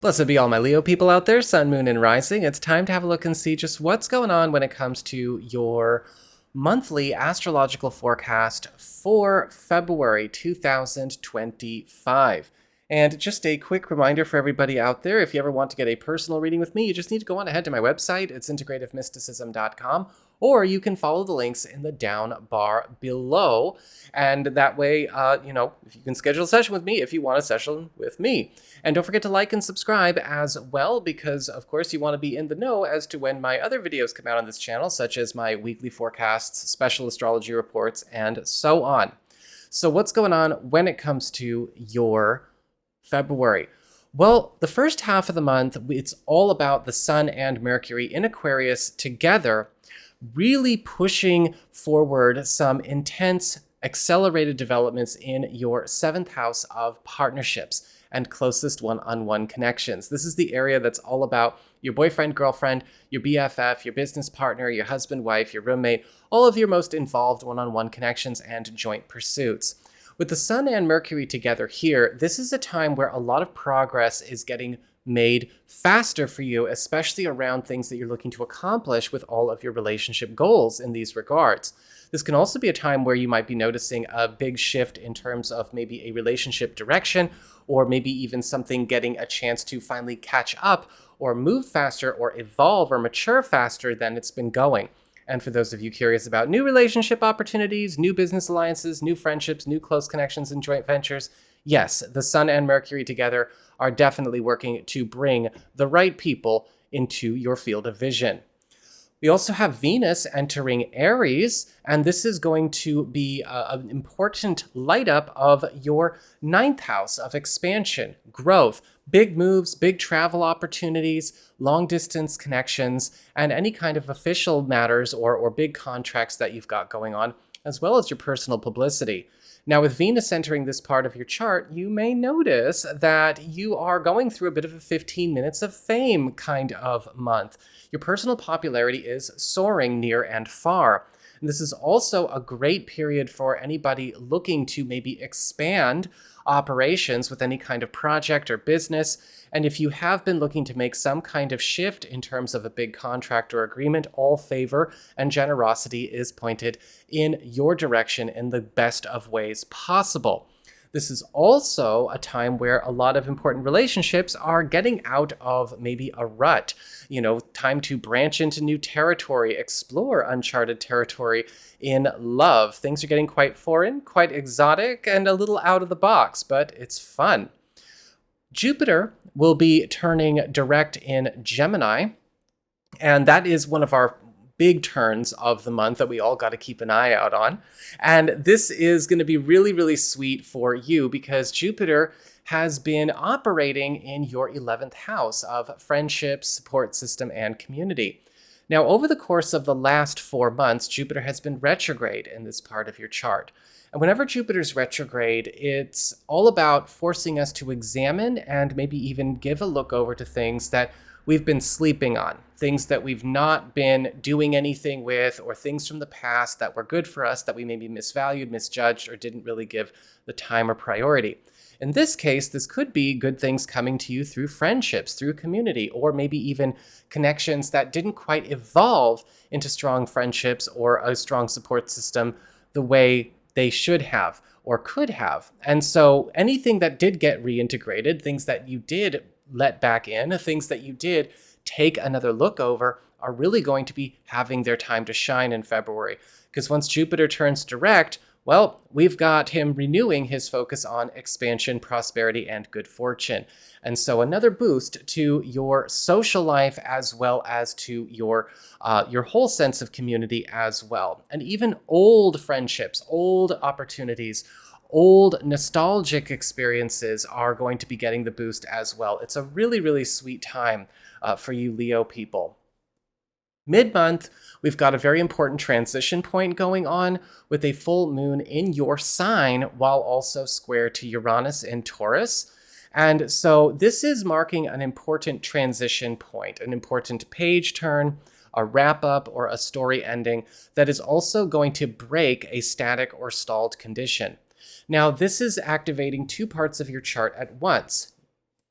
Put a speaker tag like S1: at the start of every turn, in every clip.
S1: Blessed be all my Leo people out there, Sun, Moon, and Rising. It's time to have a look and see just what's going on when it comes to your monthly astrological forecast for February 2025. And just a quick reminder for everybody out there, if you ever want to get a personal reading with me, you just need to go on ahead to my website. It's integrativemysticism.com, or you can follow the links in the down bar below. And that way, if you can schedule a session with me if you want a session with me. And don't forget to like and subscribe as well, because of course you want to be in the know as to when my other videos come out on this channel, such as my weekly forecasts, special astrology reports, and so on. So what's going on when it comes to your February? Well, the first half of the month, it's all about the Sun and Mercury in Aquarius together, really pushing forward some intense accelerated developments in your 7th house of partnerships and closest one-on-one connections. This is the area that's all about your boyfriend, girlfriend, your BFF, your business partner, your husband, wife, your roommate, all of your most involved one-on-one connections and joint pursuits. With the Sun and Mercury together here, this is a time where a lot of progress is getting made faster for you, especially around things that you're looking to accomplish with all of your relationship goals in these regards. This can also be a time where you might be noticing a big shift in terms of maybe a relationship direction, or maybe even something getting a chance to finally catch up or move faster or evolve or mature faster than it's been going. And for those of you curious about new relationship opportunities, new business alliances, new friendships, new close connections and joint ventures, yes, the Sun and Mercury together are definitely working to bring the right people into your field of vision. We also have Venus entering Aries, and this is going to be an important light up of your 9th house of expansion, growth, big moves, big travel opportunities, long distance connections, and any kind of official matters or big contracts that you've got going on, as well as your personal publicity. Now, with Venus entering this part of your chart, you may notice that you are going through a bit of a 15 minutes of fame kind of month. Your personal popularity is soaring near and far. And this is also a great period for anybody looking to maybe expand operations with any kind of project or business. And if you have been looking to make some kind of shift in terms of a big contract or agreement, all favor and generosity is pointed in your direction in the best of ways possible. This is also a time where a lot of important relationships are getting out of maybe a rut. Time to branch into new territory, explore uncharted territory in love. Things are getting quite foreign, quite exotic, and a little out of the box, but it's fun. Jupiter will be turning direct in Gemini, and that is one of our big turns of the month that we all got to keep an eye out on. And this is going to be really, really sweet for you because Jupiter has been operating in your 11th house of friendship, support system, and community. Now, over the course of the last 4 months, Jupiter has been retrograde in this part of your chart. And whenever Jupiter's retrograde, it's all about forcing us to examine and maybe even give a look over to things that we've been sleeping on, things that we've not been doing anything with, or things from the past that were good for us that we maybe misvalued, misjudged, or didn't really give the time or priority. In this case, this could be good things coming to you through friendships, through community, or maybe even connections that didn't quite evolve into strong friendships or a strong support system the way they should have or could have. And so anything that did get reintegrated, things that you did let back in, things that you did take another look over, are really going to be having their time to shine in February. Because once Jupiter turns direct, well, we've got him renewing his focus on expansion, prosperity, and good fortune. And so another boost to your social life as well as to your whole sense of community as well. And even old friendships, old opportunities, old nostalgic experiences are going to be getting the boost as well. It's a really, really sweet time for you Leo people. Mid-month, we've got a very important transition point going on with a full moon in your sign while also square to Uranus in Taurus. And so this is marking an important transition point, an important page turn, a wrap-up, or a story ending that is also going to break a static or stalled condition. Now, this is activating 2 parts of your chart at once.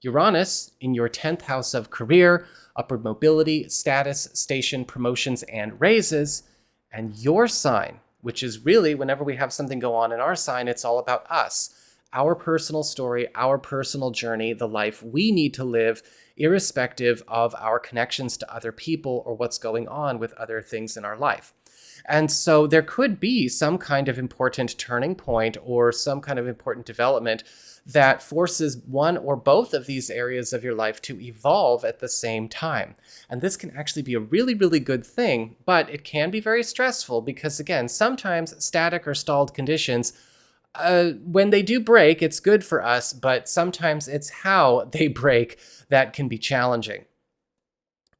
S1: Uranus in your 10th house of career, upward mobility, status, station, promotions, and raises. And your sign, which is really whenever we have something go on in our sign, it's all about us, our personal story, our personal journey, the life we need to live, irrespective of our connections to other people or what's going on with other things in our life. And so there could be some kind of important turning point or some kind of important development that forces one or both of these areas of your life to evolve at the same time. And this can actually be a really, really good thing, but it can be very stressful because, again, sometimes static or stalled conditions, when they do break, it's good for us, but sometimes it's how they break that can be challenging.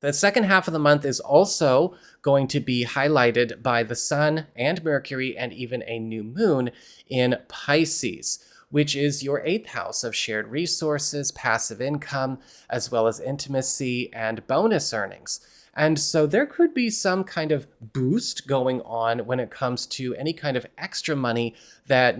S1: The second half of the month is also going to be highlighted by the Sun and Mercury and even a new moon in Pisces, which is your 8th house of shared resources, passive income, as well as intimacy and bonus earnings. And so there could be some kind of boost going on when it comes to any kind of extra money that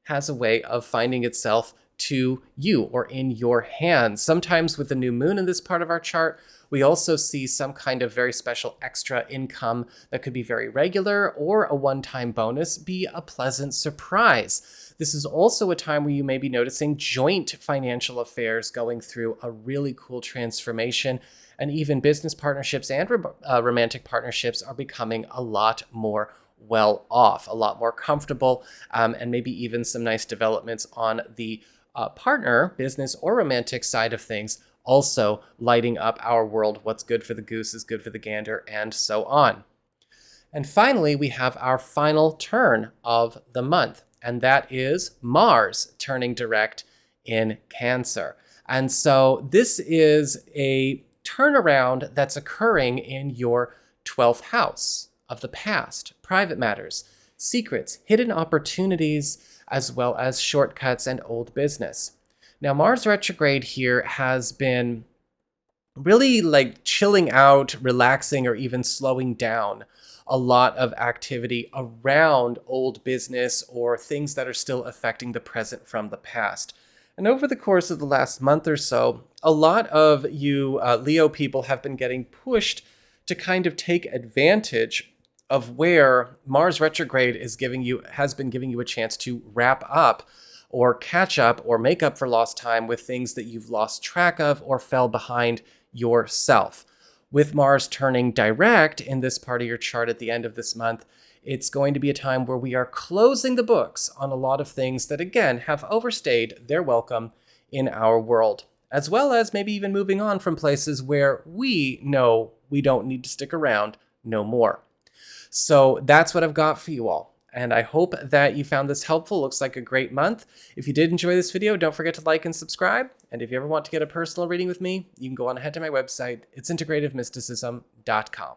S1: has a way of finding itself to you or in your hands. Sometimes with the new moon in this part of our chart, we also see some kind of very special extra income that could be very regular, or a one-time bonus be a pleasant surprise. This is also a time where you may be noticing joint financial affairs going through a really cool transformation, and even business partnerships and romantic partnerships are becoming a lot more well off, a lot more comfortable, and maybe even some nice developments on the partner, business, or romantic side of things, also lighting up our world. What's good for the goose is good for the gander, and so on. And finally, we have our final turn of the month, and that is Mars turning direct in Cancer. And so this is a turnaround that's occurring in your 12th house of the past, private matters, secrets, hidden opportunities, as well as shortcuts and old business. Now, Mars retrograde here has been really like chilling out, relaxing, or even slowing down a lot of activity around old business or things that are still affecting the present from the past. And over the course of the last month or so, a lot of you Leo people have been getting pushed to kind of take advantage of where Mars retrograde has been giving you a chance to wrap up or catch up or make up for lost time with things that you've lost track of or fell behind yourself. With Mars turning direct in this part of your chart at the end of this month, it's going to be a time where we are closing the books on a lot of things that, again, have overstayed their welcome in our world, as well as maybe even moving on from places where we know we don't need to stick around no more. So that's what I've got for you all. And I hope that you found this helpful. Looks like a great month. If you did enjoy this video, don't forget to like and subscribe. And if you ever want to get a personal reading with me, you can go on ahead to my website. It's integrativemysticism.com.